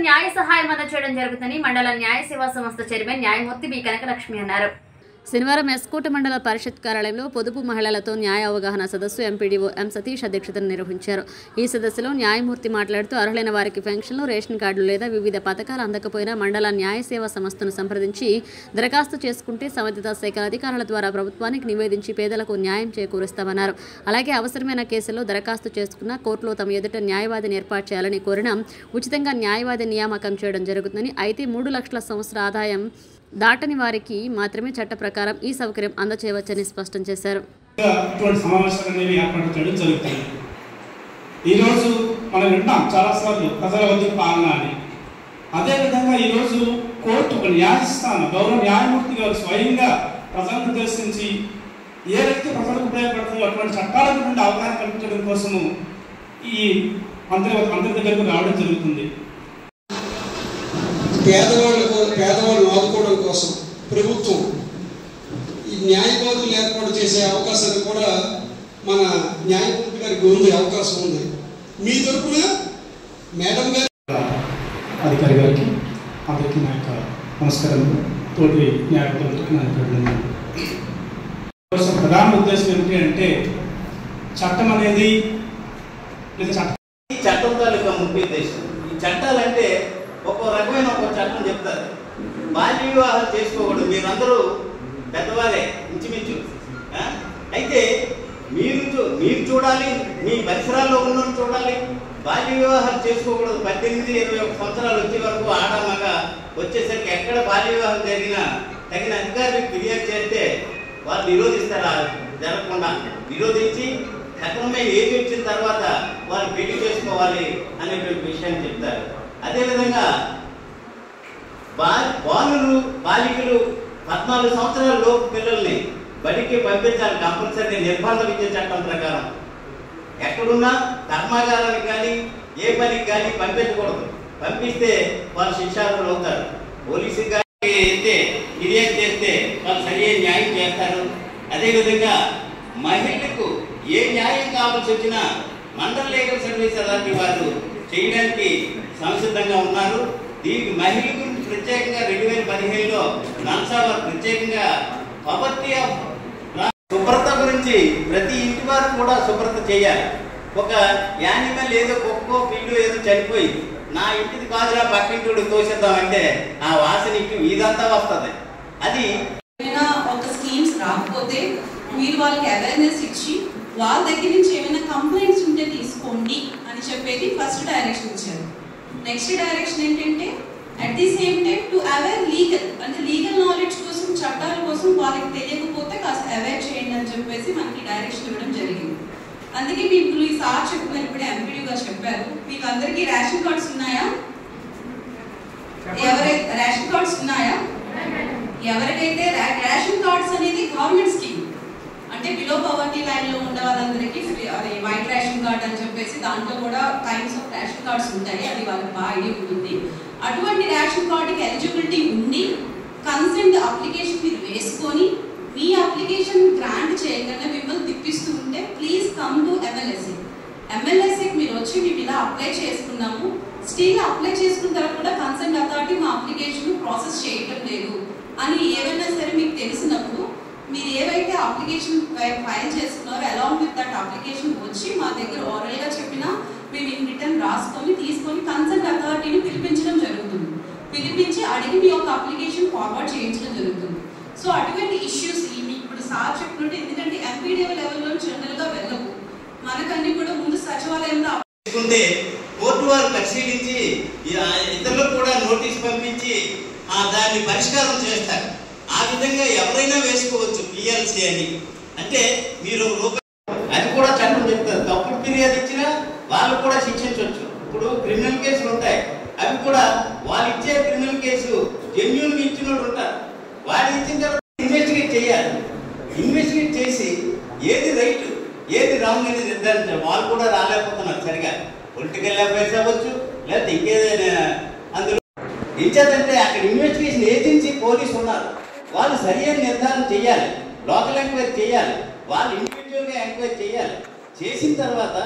న్యాయ సహాయం అందజేయడం జరుగుతుందని మండల న్యాయ సేవా సంస్థ చైర్మన్ న్యాయమూర్తి బి కనకలక్ష్మి అన్నారు. శనివారం ఎస్కోట మండల పరిషత్ కార్యాలయంలో పొదుపు మహిళలతో న్యాయ అవగాహన సదస్సు ఎంపీడీఓ ఎం సతీష్ అధ్యక్షతను నిర్వహించారు. ఈ సదస్సులో న్యాయమూర్తి మాట్లాడుతూ అర్హులైన వారికి పెన్షన్లు, రేషన్ కార్డులు లేదా వివిధ పథకాలు అందకపోయినా మండల న్యాయ సేవా సంస్థను సంప్రదించి దరఖాస్తు చేసుకుంటే సంబంధిత శాఖల అధికారుల ద్వారా ప్రభుత్వానికి నివేదించి పేదలకు న్యాయం చేకూరుస్తామన్నారు. అలాగే అవసరమైన కేసుల్లో దరఖాస్తు చేసుకున్న కోర్టులో తమ ఎదుట న్యాయవాదిని ఏర్పాటు చేయాలని కోరిన ఉచితంగా న్యాయవాది నియామకం చేయడం జరుగుతుందని, అయితే 3 లక్షల సంవత్సర ఆదాయం దాటని వారికి మాత్రమే చట్ట ప్రకారం ఈ సౌకర్యం అందచేయవచ్చని స్పష్టం చేశారు. ఈరోజు మనం వింటాం చాలాసార్లు ప్రజల వద్ద పాలన అని. అదేవిధంగా ఈరోజు కోర్టు ఒక న్యాయస్థానం గౌరవ న్యాయమూర్తి గారు స్వయంగా ప్రజలను దర్శించి ఏ వ్యక్తి ప్రజలకు ఉపయోగపడుతుందో అటువంటి చట్టాల నుండి అవగాహన కల్పించడం కోసము ఈ మంత్రి దగ్గరకు రావడం జరుగుతుంది. పేదవాళ్ళను ఆదుకోవడం కోసం ప్రభుత్వం ఈ న్యాయవాదులు ఏర్పాటు చేసే అవకాశాన్ని కూడా మన న్యాయమూర్తి గారికి ఉంది, అవకాశం ఉంది. మీ తరపున మేడం గారు అధికారి గారికి అందరికీ నా యొక్క నమస్కారం. తోటి న్యాయవాదులకు నా ప్రధాన ఉద్దేశం ఏమిటి అంటే చట్టం అనేది చట్టం తాలూకా ముఖ్య ఉద్దేశం. ఈ చట్టాలంటే ఒక్కో రకమైన ఒక చట్టం చెప్తారు. బాల్య వివాహాలు చేసుకోకూడదు. మీరందరూ పెద్దవారే ఇంచుమించు. అయితే మీరు చూడాలి, మీ పరిసరాల్లో ఉన్న చూడాలి. బాల్య వివాహాలు చేసుకోకూడదు. 18-21 సంవత్సరాలు వచ్చే వరకు ఆడ మగ వచ్చేసరికి ఎక్కడ బాల్య వివాహం జరిగినా తగిన అధికారులకు ఫిర్యాదు చేస్తే వాళ్ళు నిరోధిస్తారు. జరగకుండా నిరోధించి సక్రమమైన ఏజ్ వచ్చిన తర్వాత వాళ్ళు పెళ్లి చేసుకోవాలి అనేటువంటి విషయాన్ని చెప్తారు. అదేవిధంగా బాలికలు 14 సంవత్సరాల లోపు పిల్లల్ని బడికి పంపించాలి కంపల్సరీ నిర్బంధ విద్య చట్టం ప్రకారం. ఎక్కడున్నా కర్మాగారానికి కానీ ఏ పనికి కానీ పంపించకూడదు. పంపిస్తే వాళ్ళు శిక్షార్హులు అవుతారు. పోలీసుకి కానీ అయితే ఫిర్యాదు చేస్తే వాళ్ళు సరైన న్యాయం చేస్తారు. అదేవిధంగా మహిళలకు ఏ న్యాయం కావాల్సి వచ్చినా మండల లీగల్ సర్వీస్ అలాంటి వారు చేయడానికి సంసిద్ధంగా ఉన్నారు. దీనికి మహిళల గురించి ప్రత్యేకంగా 2015లో నాన్సా వారు ప్రత్యేకంగా పావర్టీ ఆఫ్ శుభ్రత గురించి ప్రతి ఇంటి వారు కూడా శుభ్రత చేయాలి. ఒక యానిమల్ ఏదో కుక్కో పిల్లు ఏదో చనిపోయి నా ఇంటిది కాదురా పక్కింటి తోసేద్దామంటే ఆ వాసనకి ఇదంతా వస్తుంది. అది ఒక స్కీమ్స్ రాకపోతే మీరు వాళ్ళకి అవేర్నెస్ ఇచ్చి వాళ్ళ దగ్గర నుంచి ఏమైనా కంప్లైంట్స్ ఉంటే తీసుకోండి అని చెప్పేది ఫస్ట్ డైరెక్షన్ ఇచ్చారు. నెక్స్ట్ డైరెక్షన్ ఏంటంటే at the same time to aware legal, అంటే లీగల్ నాలెడ్జ్ కోసం, చట్టాల కోసం వాళ్ళకి తెలియకపోతే కాస్త అవేర్ చేయండి అని చెప్పేసి మనకి డైరెక్షన్ ఇవ్వడం జరిగింది. అందుకే మీకు ఈ సార్ చెప్తున్నారు, ఇప్పుడే ఎంపీడీ గారు చెప్పారు, మీకు అందరికీ రేషన్ కార్డ్స్ ఉన్నాయా? ఎవరైతే రేషన్ కార్డ్స్ ఉన్నాయా? ఎవరికైతే రేషన్ కార్డ్స్ అనేది గవర్నమెంట్ స్కీమ్, అంటే బిలో పవర్టీ లైన్ లో ఉన్న వాళ్ళందరికీ అది వైట్ రేషన్ కార్డ్ అని చెప్పేసి దాంట్లో కూడా కైండ్స్ ఆఫ్ రేషన్ కార్డ్స్ ఉంటాయి. అది వాళ్ళకి బాగా ఐడియా ఉంటుంది. అటువంటి రేషన్ కార్డుకి ఎలిజిబిలిటీ ఉండి కన్సెంట్ అప్లికేషన్ మీరు వేసుకొని మీ అప్లికేషన్ గ్రాంట్ చేయగానే మిమ్మల్ని తిప్పిస్తూ ఉంటే ప్లీజ్ కమ్ టు ఎమ్మెల్యేకి మీరు వచ్చి మేము ఇలా అప్లై చేసుకున్నాము, స్టిల్ అప్లై చేసుకున్న తర్వాత కూడా కన్సెంట్ అథారిటీ మా అప్లికేషన్ ప్రాసెస్ చేయటం లేదు అని ఏవైనా సరే మీకు తెలిసినప్పుడు మీరు ఏవైతే అప్లికేషన్ ఫైల్ చేసుకున్నారో అలాంగ్ విత్ దట్ అప్లికేషన్ వచ్చి మా దగ్గర ఓరల్ గా చెప్పినా మేము ఇన్ రిటర్న్ రాసుకొని తీసుకొని కన్సెంట్ అథారిటీని పిలిపించడం జరుగుతుంది. పిలిపించి అడిగి మీ యొక్క అప్లికేషన్ ఫార్వర్డ్ చేయించడం జరుగుతుంది. సో అటువంటి ఇష్యూస్ ఇప్పుడు సార్ చెప్పినట్టు, ఎందుకంటే ఎంపీడీఓ లెవెల్లో జనరల్ గా వెళ్ళవు, మనకన్నీ కూడా ముందు సచివాలయంలో కోర్టు వారు పరిశీలించి ఇతరులకు కూడా నోటీస్ పంపించి దాన్ని పరిష్కారం చేస్తారు. ఆ విధంగా ఎవరైనా వేసుకోవచ్చు పిఎల్సీ అని. అంటే మీరు అది కూడా చట్టం చెప్తారు. తప్పుడు ఫిర్యాదు ఇచ్చినా వాళ్ళు కూడా శిక్షించవచ్చు. ఇప్పుడు క్రిమినల్ కేసులు ఉంటాయి, అవి కూడా వాళ్ళు ఇచ్చే క్రిమినల్ కేసు జెన్యూన్గా ఇచ్చిన వాళ్ళు ఉంటారు. వాళ్ళు ఇచ్చిన తర్వాత ఇన్వెస్టిగేట్ చేయాలి. ఇన్వెస్టిగేట్ చేసి ఏది రైట్ ఏది రాంగ్ అనేది నిర్ధారించాలి. వాళ్ళు కూడా రాలేకపోతున్నారు సరిగా. పొలిటికల్ అఫైర్స్ అవ్వచ్చు, లేకపోతే ఇంకేదైనా. అందులో ఇచ్చేదంటే అక్కడ ఇన్వెస్టిగేషన్ ఏజెన్సీ పోలీసు ఉన్నారు, వాళ్ళు సరైన నిర్ధారణ చేయాలి. లోకల్ ఎంక్వైరీ చేయాలి, వాళ్ళు ఇండివిజువల్గా ఎంక్వైరీ చేయాలి. చేసిన తర్వాత